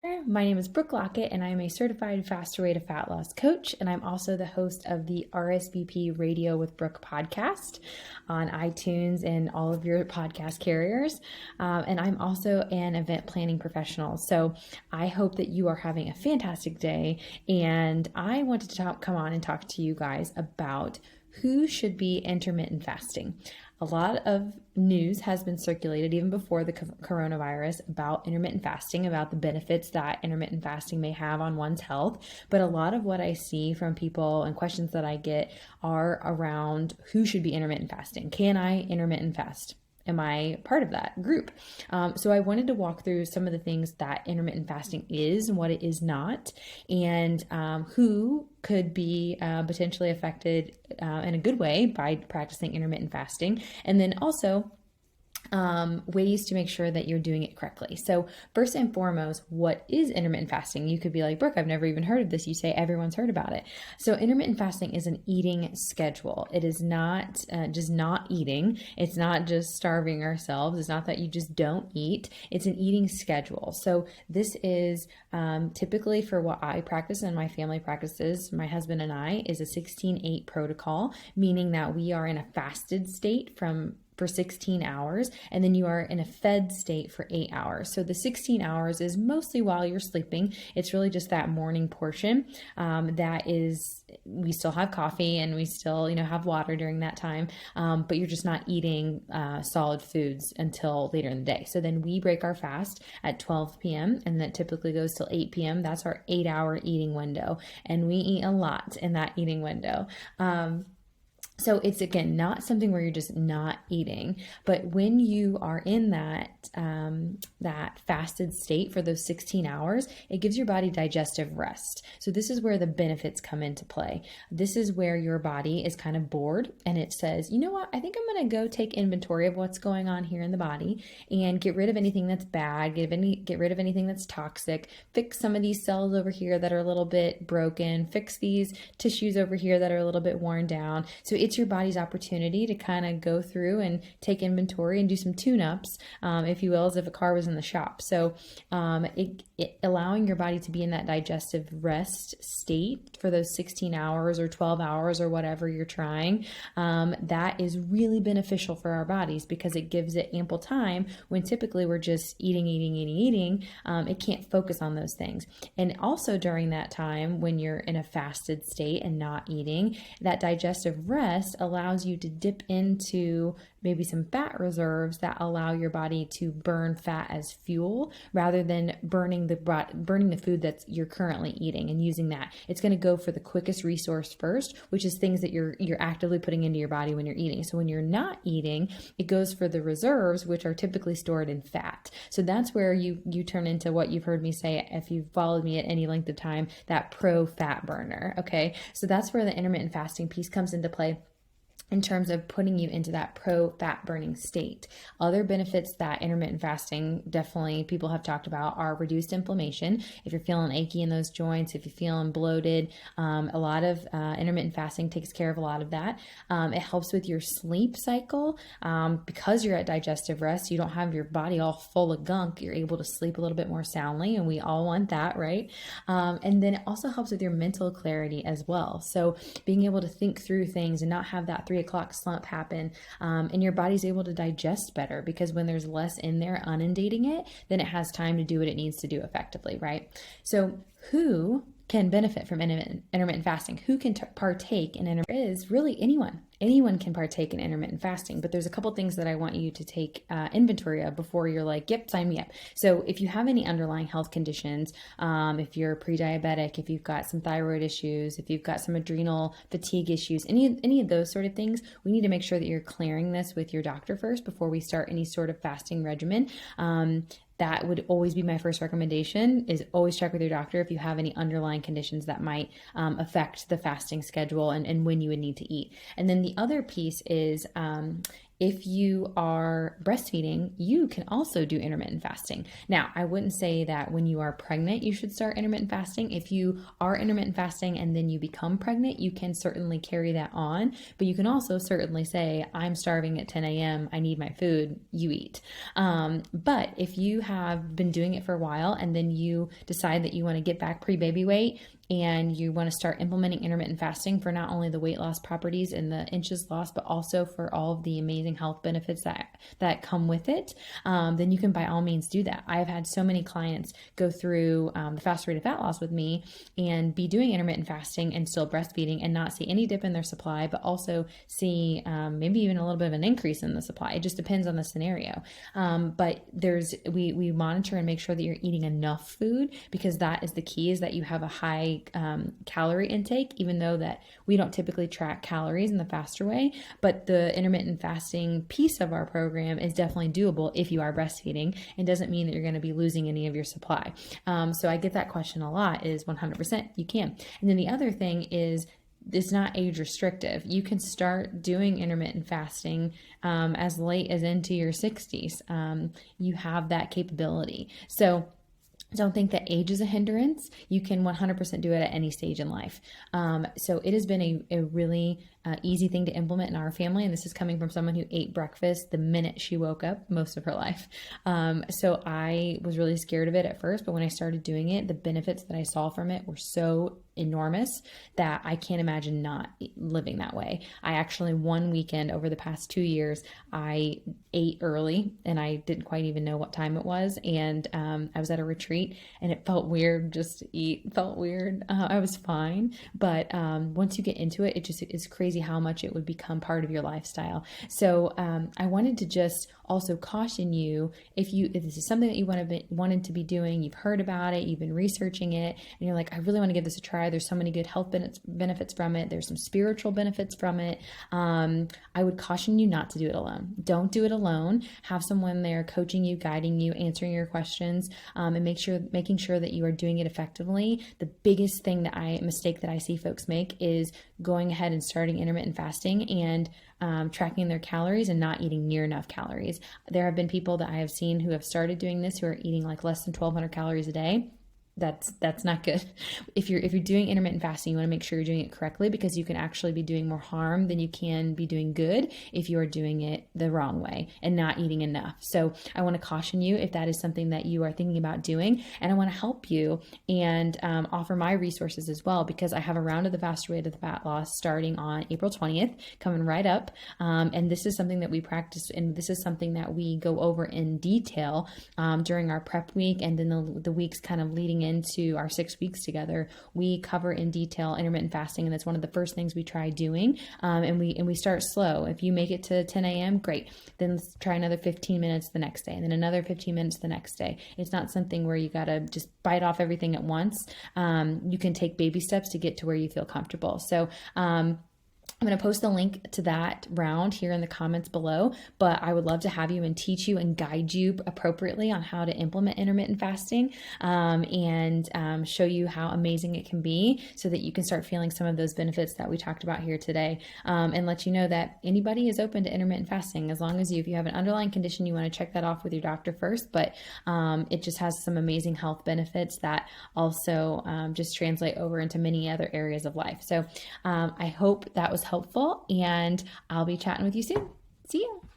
My name is Brooke Lockett, and I am a certified faster way to fat loss coach. And I'm also the host of the RSVP Radio with Brooke podcast on iTunes and all of your podcast carriers. And I'm also an event planning professional. So I hope that you are having a fantastic day. And I wanted to come on and talk to you guys about who should be intermittent fasting. A lot of news has been circulated even before the coronavirus about intermittent fasting, about the benefits that intermittent fasting may have on one's health. But a lot of what I see from people and questions that I get are around who should be intermittent fasting. Can I intermittent fast? Am I part of that group? So I wanted to walk through some of the things that intermittent fasting is and what it is not, and who could be potentially affected in a good way by practicing intermittent fasting. And then also ways to make sure that you're doing it correctly. So first and foremost, what is intermittent fasting? You could be like, Brooke, I've never even heard of this. You say everyone's heard about it. So intermittent fasting is an eating schedule. It is not just not eating. It's not just starving ourselves. It's not that you just don't eat. It's an eating schedule. So this is typically for what I practice and my family practices, my husband and I, is a 16-8 protocol, meaning that we are in a fasted state for 16 hours, and then you are in a fed state for 8 hours. So the 16 hours is mostly while you're sleeping. It's really just that morning portion that is, we still have coffee and we still, have water during that time, but you're just not eating solid foods until later in the day. So then we break our fast at 12 p.m. and that typically goes till 8 p.m. That's our 8-hour eating window, and we eat a lot in that eating window. So it's, again, not something where you're just not eating, but when you are in that fasted state for those 16 hours, it gives your body digestive rest. So this is where the benefits come into play. This is where your body is kind of bored and it says, you know what, I think I'm going to go take inventory of what's going on here in the body and get rid of anything that's bad, get rid of anything that's toxic, fix some of these cells over here that are a little bit broken, fix these tissues over here that are a little bit worn down. So it's your body's opportunity to kind of go through and take inventory and do some tune-ups, if you will, as if a car was in the shop. So allowing your body to be in that digestive rest state for those 16 hours or 12 hours or whatever you're trying, that is really beneficial for our bodies because it gives it ample time when typically we're just eating. It can't focus on those things. And also during that time when you're in a fasted state and not eating, that digestive rest allows you to dip into maybe some fat reserves that allow your body to burn fat as fuel rather than burning the food that you're currently eating and using that. It's going to go for the quickest resource first, which is things that you're actively putting into your body when you're eating. So when you're not eating, it goes for the reserves, which are typically stored in fat. So that's where you turn into what you've heard me say, if you've followed me at any length of time, that pro-fat burner. Okay, so that's where the intermittent fasting piece comes into play in terms of putting you into that pro-fat burning state. Other benefits that intermittent fasting definitely people have talked about are reduced inflammation. If you're feeling achy in those joints, if you're feeling bloated, a lot of intermittent fasting takes care of a lot of that. It helps with your sleep cycle. Because you're at digestive rest, you don't have your body all full of gunk. You're able to sleep a little bit more soundly, and we all want that, right? And then it also helps with your mental clarity as well. So being able to think through things and not have that 3 o'clock slump happen, and your body's able to digest better because when there's less in there inundating it, then it has time to do what it needs to do effectively, right? So who can benefit from intermittent fasting? Who can partake in intermittent? Is really anyone. Anyone can partake in intermittent fasting, but there's a couple things that I want you to take inventory of before you're like, yep, sign me up. So if you have any underlying health conditions, if you're pre-diabetic, if you've got some thyroid issues, if you've got some adrenal fatigue issues, any of those sort of things, we need to make sure that you're clearing this with your doctor first before we start any sort of fasting regimen. That would always be my first recommendation, is always check with your doctor if you have any underlying conditions that might affect the fasting schedule and when you would need to eat. And then the other piece is if you are breastfeeding, you can also do intermittent fasting. Now, I wouldn't say that when you are pregnant, you should start intermittent fasting. If you are intermittent fasting and then you become pregnant, you can certainly carry that on, but you can also certainly say, I'm starving at 10 a.m., I need my food, you eat. But if you have been doing it for a while and then you decide that you want to get back pre-baby weight, and you want to start implementing intermittent fasting for not only the weight loss properties and the inches lost, but also for all of the amazing health benefits that come with it, then you can by all means do that. I've had so many clients go through the fast rate of fat loss with me and be doing intermittent fasting and still breastfeeding and not see any dip in their supply, but also see maybe even a little bit of an increase in the supply. It just depends on the scenario. But we monitor and make sure that you're eating enough food, because that is the key, is that you have a high calorie intake, even though that we don't typically track calories in the faster way. But the intermittent fasting piece of our program is definitely doable if you are breastfeeding, and doesn't mean that you're going to be losing any of your supply. So I get that question a lot, is 100% you can. And then the other thing is, it's not age restrictive. You can start doing intermittent fasting as late as into your 60s. You have that capability. So don't think that age is a hindrance. You can 100% do it at any stage in life. So it has been a really easy thing to implement in our family. And this is coming from someone who ate breakfast the minute she woke up most of her life. So I was really scared of it at first, but when I started doing it, the benefits that I saw from it were so enormous that I can't imagine not living that way. I actually, one weekend over the past 2 years, I ate early and I didn't quite even know what time it was. And I was at a retreat and it felt weird just to eat. It felt weird. I was fine. But once you get into it, it just is crazy how much it would become part of your lifestyle. So I wanted to just also caution you, if this is something that you wanted to be doing, you've heard about it, you've been researching it, and you're like, I really want to give this a try. There's so many good health benefits from it. There's some spiritual benefits from it. I would caution you not to do it alone. Don't do it alone. Have someone there coaching you, guiding you, answering your questions, and making sure that you are doing it effectively. The biggest mistake that I see folks make is going ahead and starting intermittent fasting and tracking their calories and not eating near enough calories. There have been people that I have seen who have started doing this who are eating like less than 1,200 calories a day. That's not good. If you're doing intermittent fasting, you want to make sure you're doing it correctly, because you can actually be doing more harm than you can be doing good if you are doing it the wrong way and not eating enough. So I want to caution you if that is something that you are thinking about doing, and I want to help you and offer my resources as well, because I have a round of the fast rate of the fat loss starting on April 20th, coming right up. And this is something that we practice, and this is something that we go over in detail during our prep week, and then the weeks kind of leading into our 6 weeks together. We cover in detail intermittent fasting, and that's one of the first things we try doing. And we start slow. If you make it to 10 a.m., great. Then let's try another 15 minutes the next day, and then another 15 minutes the next day. It's not something where you got to just bite off everything at once. You can take baby steps to get to where you feel comfortable. So, I'm going to post the link to that round here in the comments below, but I would love to have you and teach you and guide you appropriately on how to implement intermittent fasting, and show you how amazing it can be, so that you can start feeling some of those benefits that we talked about here today, and let you know that anybody is open to intermittent fasting, as long as if you have an underlying condition, you want to check that off with your doctor first, but it just has some amazing health benefits that also just translate over into many other areas of life. So I hope that was helpful, and I'll be chatting with you soon. See ya.